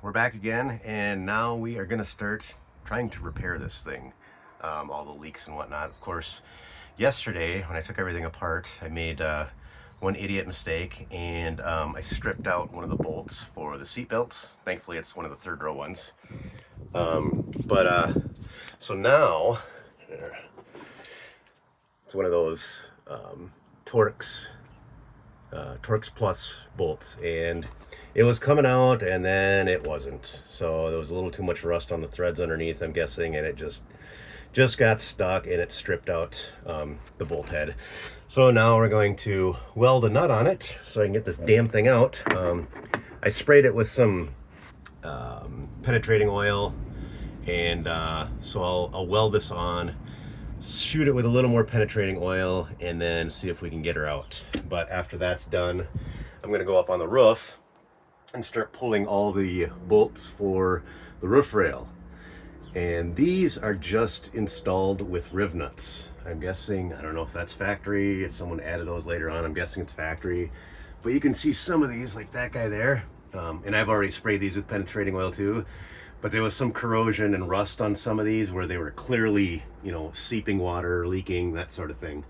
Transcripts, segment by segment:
we're back again, and now we are gonna start trying to repair this thing, all the leaks and whatnot. Of course, yesterday when I took everything apart, I made one idiot mistake, and I stripped out one of the bolts for the seat belts. Thankfully, it's one of the third row ones. So now it's one of those Torx Plus bolts, and it was coming out and then it wasn't, so there was a little too much rust on the threads underneath, I'm guessing, and it just got stuck and it stripped out the bolt head. So now we're going to weld a nut on it so I can get this damn thing out. I sprayed it with some penetrating oil, and so I'll weld this on, shoot it with a little more penetrating oil, and then see if we can get her out. But after that's done, I'm gonna go up on the roof and start pulling all the bolts for the roof rail. And these are just installed with rivnuts. I'm guessing, I don't know if that's factory, if someone added those later on, I'm guessing it's factory. But you can see some of these, like that guy there. And I've already sprayed these with penetrating oil too. But there was some corrosion and rust on some of these where they were clearly, you know, seeping water, leaking, that sort of thing.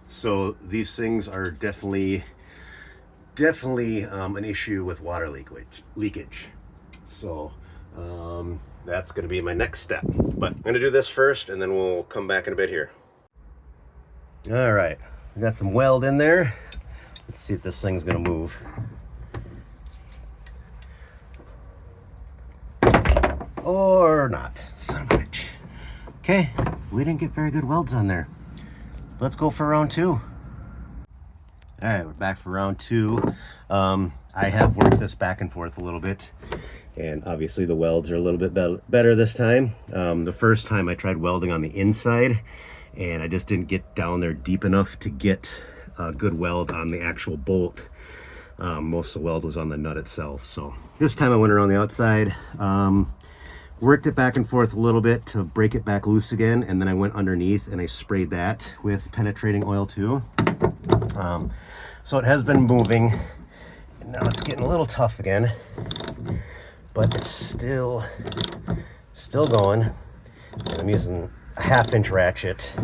So these things are definitely an issue with water leakage. So that's going to be my next step. But I'm going to do this first, and then we'll come back in a bit here. All right, we got some weld in there. Let's see if this thing's going to move. Or not. Son of a bitch. Okay, we didn't get very good welds on there. Let's go for round two. All right, we're back for round two. I have worked this back and forth a little bit, and obviously the welds are a little bit better this time. The first time I tried welding on the inside, and I just didn't get down there deep enough to get a good weld on the actual bolt. Most of the weld was on the nut itself. So this time I went around the outside. Worked it back and forth a little bit to break it back loose again, and then I went underneath and I sprayed that with penetrating oil too. So it has been moving, and now it's getting a little tough again, but it's still going. And I'm using a 1/2-inch ratchet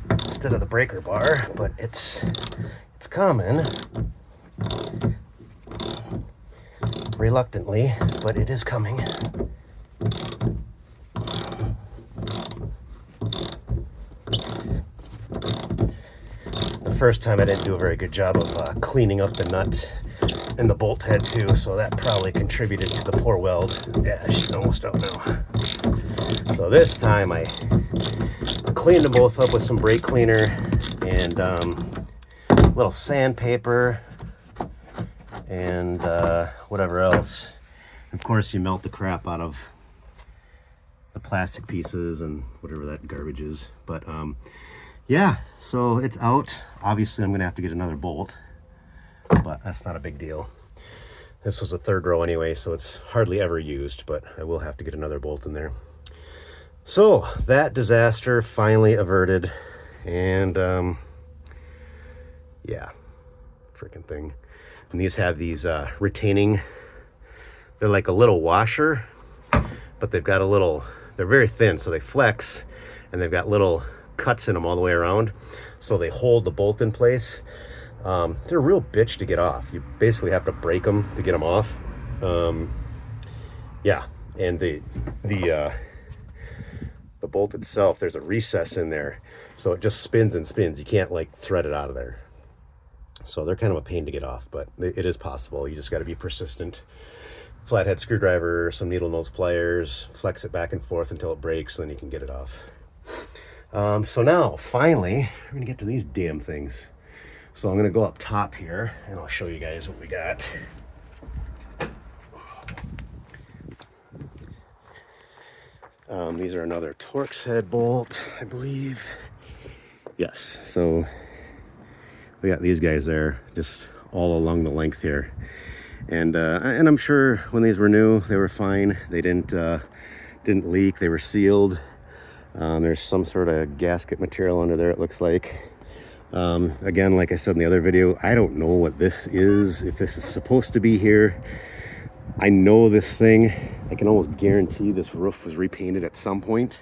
instead of the breaker bar, but it's coming. Reluctantly, but it is coming. The first time I didn't do a very good job of cleaning up the nut and the bolt head too, so that probably contributed to the poor weld. Yeah, she's almost out now. So this time I cleaned them both up with some brake cleaner and a little sandpaper and whatever else. Of course, you melt the crap out of the plastic pieces and whatever that garbage is. But yeah, so it's out. Obviously I'm gonna have to get another bolt, but that's not a big deal. This was a third row anyway, so it's hardly ever used, but I will have to get another bolt in there. So that disaster finally averted, and yeah, freaking thing. And these have these retaining, they're like a little washer, but they've got a little, they're very thin, so they flex, and they've got little cuts in them all the way around, so they hold the bolt in place. They're a real bitch to get off. You basically have to break them to get them off. Yeah, and the bolt itself, there's a recess in there, so it just spins and spins. You can't like thread it out of there. So they're kind of a pain to get off, but it is possible. You just got to be persistent. Flathead screwdriver, some needle nose pliers, flex it back and forth until it breaks, then you can get it off. So now, finally, we're gonna get to these damn things. So I'm gonna go up top here, and I'll show you guys what we got. These are another Torx head bolt, I believe. Yes, so we got these guys there, just all along the length here. And I'm sure when these were new, they were fine. They didn't leak, they were sealed. There's some sort of gasket material under there, it looks like. Again, like I said in the other video, I don't know what this is, if this is supposed to be here. I know this thing, I can almost guarantee this roof was repainted at some point.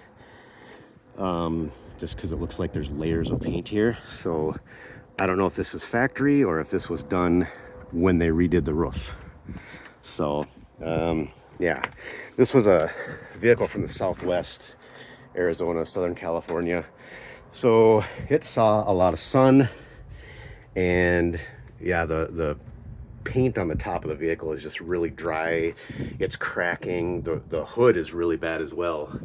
Just because it looks like there's layers of paint here. So I don't know if this is factory or if this was done when they redid the roof. So yeah, this was a vehicle from the Southwest, Arizona, Southern California. So it saw a lot of sun, and yeah, the paint on the top of the vehicle is just really dry. It's cracking. The hood is really bad as well.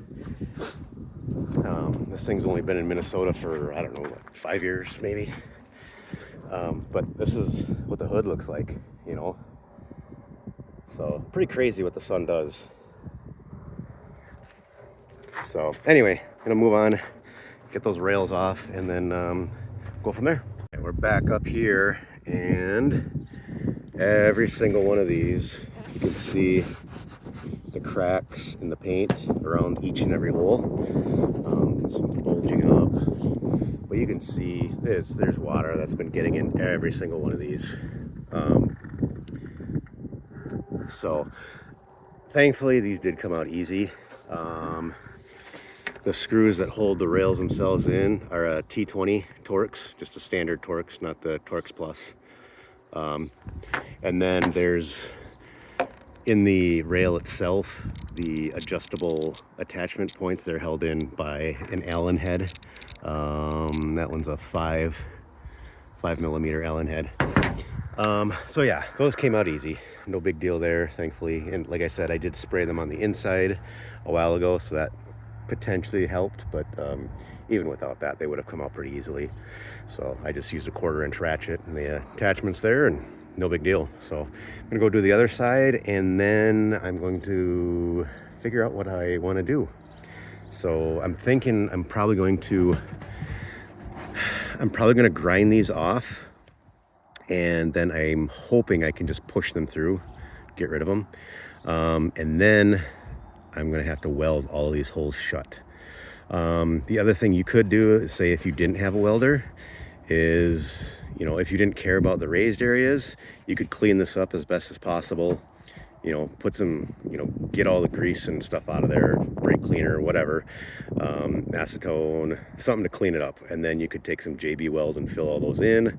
This thing's only been in Minnesota for, I don't know, what, 5 years maybe. But this is what the hood looks like, you know. So pretty crazy what the sun does. So anyway, gonna move on, get those rails off, and then go from there. And we're back up here, and every single one of these, you can see the cracks in the paint around each and every hole. Some bulging up, but you can see there's water that's been getting in every single one of these. So thankfully these did come out easy. The screws that hold the rails themselves in are a T20 Torx, just a standard Torx, not the Torx Plus. And then there's, in the rail itself, the adjustable attachment points. They're held in by an Allen head. That one's a 5mm Allen head. So yeah, those came out easy. No big deal there, thankfully. And like I said, I did spray them on the inside a while ago, so that potentially helped, but even without that, they would have come out pretty easily. So I just used a 1/4-inch ratchet and the attachments there, and no big deal. So I'm gonna go do the other side, and then I'm going to figure out what I want to do. So I'm thinking I'm probably going to grind these off, and then I'm hoping I can just push them through, get rid of them, and then I'm gonna have to weld all of these holes shut. The other thing you could do is, say if you didn't have a welder, is, you know, if you didn't care about the raised areas, you could clean this up as best as possible. You know, put some, you know, get all the grease and stuff out of there, brake cleaner, whatever, acetone, something to clean it up. And then you could take some JB Weld and fill all those in.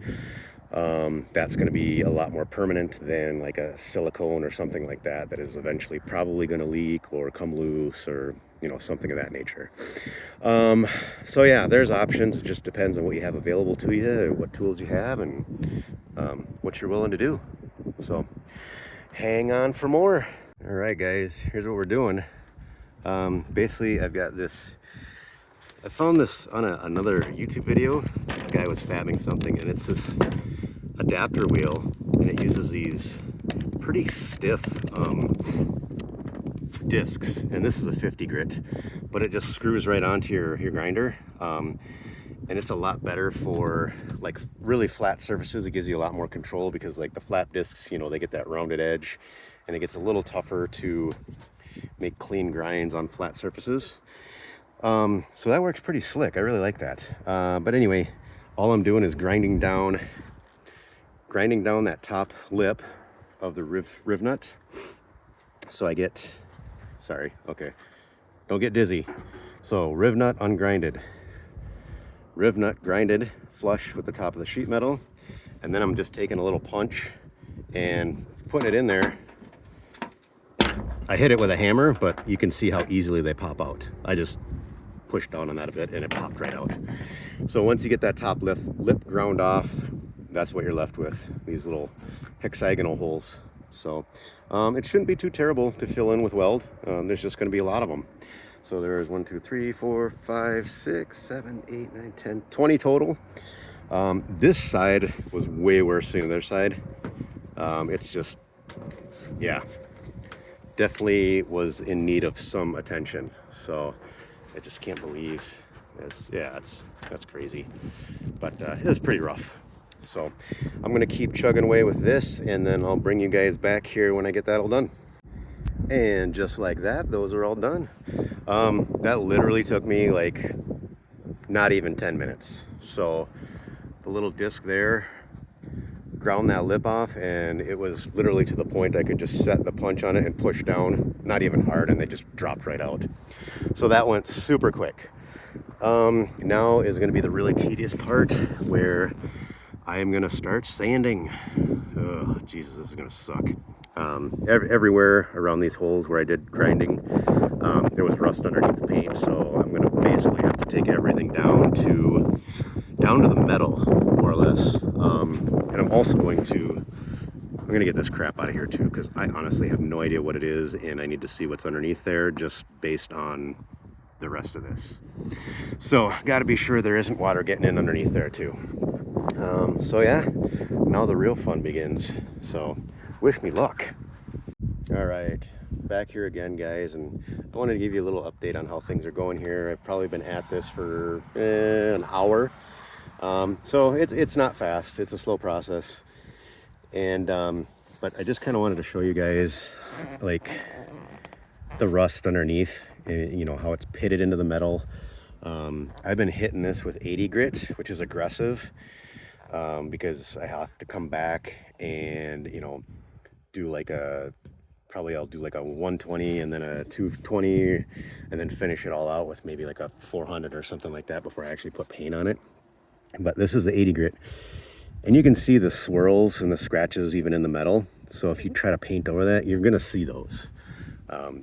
That's going to be a lot more permanent than like a silicone or something like that, that is eventually probably going to leak or come loose, or, you know, something of that nature. So yeah, there's options. It just depends on what you have available to you, what tools you have, and what you're willing to do. So hang on for more. All right, guys, here's what we're doing. Basically, I've got this, I found this on another YouTube video. A guy was fabbing something, and it's this adapter wheel, and it uses these pretty stiff discs, and this is a 50 grit, but it just screws right onto your grinder. And it's a lot better for like really flat surfaces. It gives you a lot more control, because like the flat discs, you know, they get that rounded edge, and it gets a little tougher to make clean grinds on flat surfaces. So that works pretty slick. I really like that. But anyway, all I'm doing is grinding down that top lip of the riv nut. So I get, sorry, okay, don't get dizzy. So riv nut ungrinded, riv nut grinded flush with the top of the sheet metal, and then I'm just taking a little punch and putting it in there. I hit it with a hammer, but you can see how easily they pop out. I just pushed down on that a bit, and it popped right out. So once you get that top lip ground off, that's what you're left with, these little hexagonal holes. So it shouldn't be too terrible to fill in with weld. There's just going to be a lot of them. So there's 1, 2, 3, 4, 5, 6, 7, 8, 9, 10, 20 total. This side was way worse than the other side. It's just, yeah, definitely was in need of some attention. So I just can't believe this. Yeah, that's crazy, but it was pretty rough. So I'm gonna keep chugging away with this, and then I'll bring you guys back here when I get that all done. And just like that, those are all done. That literally took me like not even 10 minutes. So the little disc there, ground that lip off, and it was literally to the point I could just set the punch on it and push down, not even hard, and they just dropped right out. So that went super quick. Now is going to be the really tedious part where I am going to start sanding. Oh, Jesus, this is going to suck. Everywhere around these holes where I did grinding, there was rust underneath the paint, so I'm going to basically have to take everything down to the metal, more or less. And I'm also going to get this crap out of here too, because I honestly have no idea what it is, and I need to see what's underneath there just based on the rest of this. So got to be sure there isn't water getting in underneath there too. So yeah, now the real fun begins. So wish me luck. All right, back here again, guys, and I wanted to give you a little update on how things are going here. I've probably been at this for an hour. So it's not fast, it's a slow process. And but I just kind of wanted to show you guys like the rust underneath, you know, how it's pitted into the metal. I've been hitting this with 80 grit, which is aggressive, because I have to come back and, you know, do like I'll do like a 120 and then a 220 and then finish it all out with maybe like a 400 or something like that before I actually put paint on it. But this is the 80 grit, and you can see the swirls and the scratches even in the metal. So if you try to paint over that, you're gonna see those.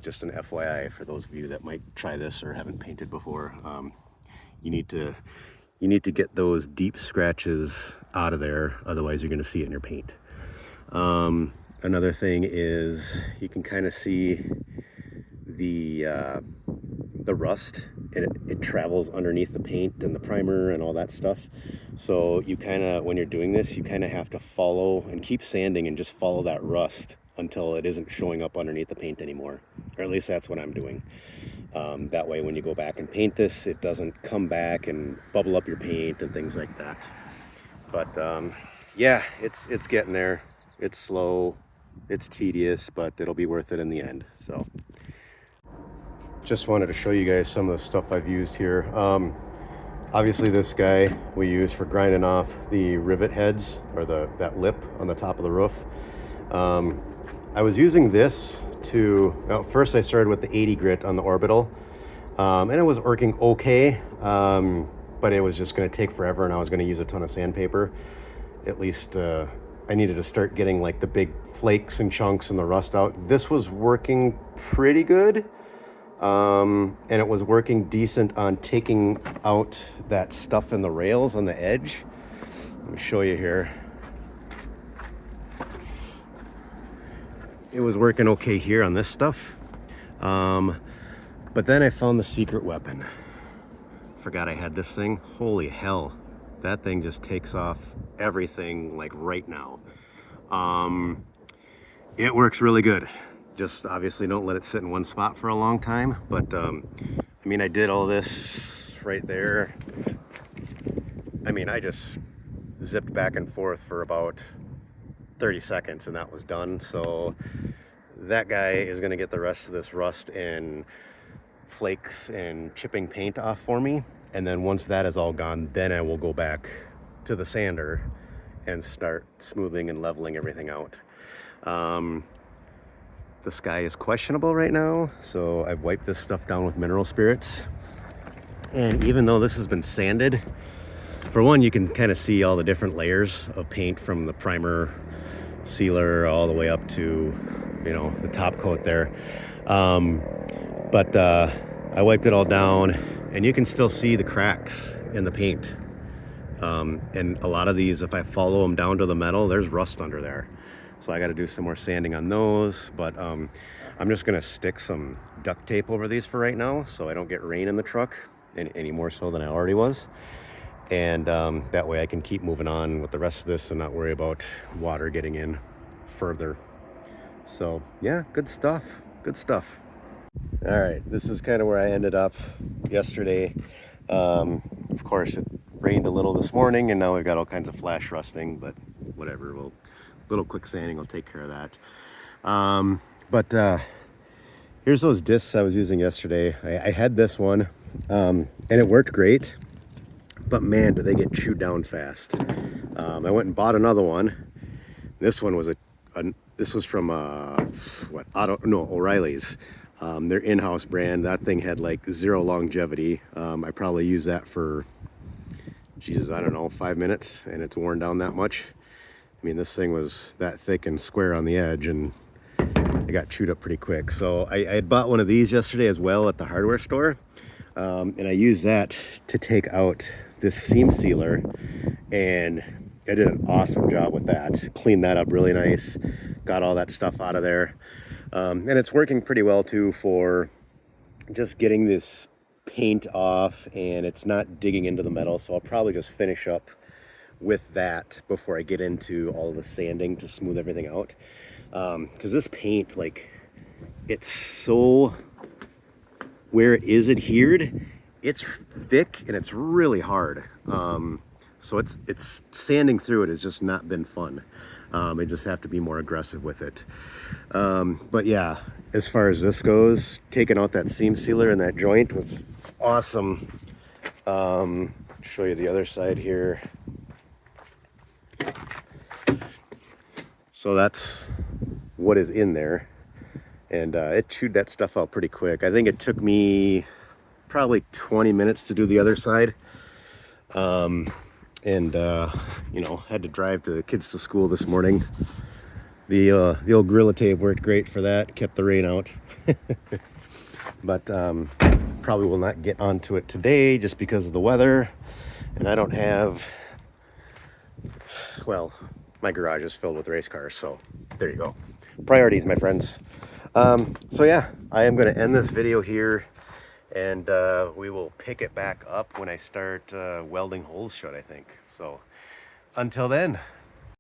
Just an FYI for those of you that might try this or haven't painted before. You need to get those deep scratches out of there, otherwise you're gonna see it in your paint. Another thing is you can kind of see the rust, and it travels underneath the paint and the primer and all that stuff. So you kind of, when you're doing this, you kind of have to follow and keep sanding and just follow that rust until it isn't showing up underneath the paint anymore, or at least that's what I'm doing. That way when you go back and paint this, it doesn't come back and bubble up your paint and things like that. But yeah, it's getting there. It's slow, it's tedious, but it'll be worth it in the end. So just wanted to show you guys some of the stuff I've used here. Obviously this guy we use for grinding off the rivet heads, or that lip on the top of the roof. I was using this first I started with the 80 grit on the orbital, and it was working okay, but it was just going to take forever, and I was going to use a ton of sandpaper. At least I needed to start getting like the big flakes and chunks and the rust out. This was working pretty good, and it was working decent on taking out that stuff in the rails on the edge. Let me show you here. It was working okay here on this stuff, but then I found the secret weapon. Forgot I had this thing. Holy hell, that thing just takes off everything like right now. It works really good. Just obviously don't let it sit in one spot for a long time. But I mean, I did all this right there. I mean, I just zipped back and forth for about 30 seconds and that was done. So that guy is going to get the rest of this rust and flakes and chipping paint off for me. And then once that is all gone, then I will go back to the sander and start smoothing and leveling everything out. The sky is questionable right now, so I've wiped this stuff down with mineral spirits. And even though this has been sanded, for one, you can kind of see all the different layers of paint from the primer, sealer, all the way up to, you know, the top coat there. But I wiped it all down, and you can still see the cracks in the paint. And a lot of these, if I follow them down to the metal, there's rust under there. So I got to do some more sanding on those, but I'm just going to stick some duct tape over these for right now so I don't get rain in the truck any more so than I already was. And that way I can keep moving on with the rest of this and not worry about water getting in further. So yeah, good stuff. Good stuff. All right, this is kind of where I ended up yesterday. Of course, it rained a little this morning, and now we've got all kinds of flash rusting, but whatever. Little quick sanding will take care of that. But here's those discs I was using yesterday. I had this one, and it worked great, but man, do they get chewed down fast. I went and bought another one, This one was this was from what, O'Reilly's. Their in-house brand. That thing had like 0 longevity. I probably used that for, Jesus, I don't know, 5 minutes, and it's worn down that much. I mean, this thing was that thick and square on the edge, and it got chewed up pretty quick. So I had bought one of these yesterday as well at the hardware store, and I used that to take out this seam sealer, and I did an awesome job with that. Cleaned that up really nice, got all that stuff out of there. And it's working pretty well too for just getting this paint off, and it's not digging into the metal. So I'll probably just finish up with that before I get into all the sanding to smooth everything out. Because this paint, like, it's so, where it is adhered, it's thick and it's really hard. So it's sanding through it has just not been fun. I just have to be more aggressive with it. But yeah, as far as this goes, taking out that seam sealer and that joint was awesome. Show you the other side here. So that's what is in there. And it chewed that stuff out pretty quick. I think it took me probably 20 minutes to do the other side. You know, had to drive the kids to school this morning. The old Gorilla Tape worked great for that, kept the rain out. But probably will not get onto it today just because of the weather. And I don't have, well, my garage is filled with race cars, so there you go. Priorities, my friends. So yeah, I am going to end this video here, and we will pick it back up when I start welding holes shut, I think. So until then,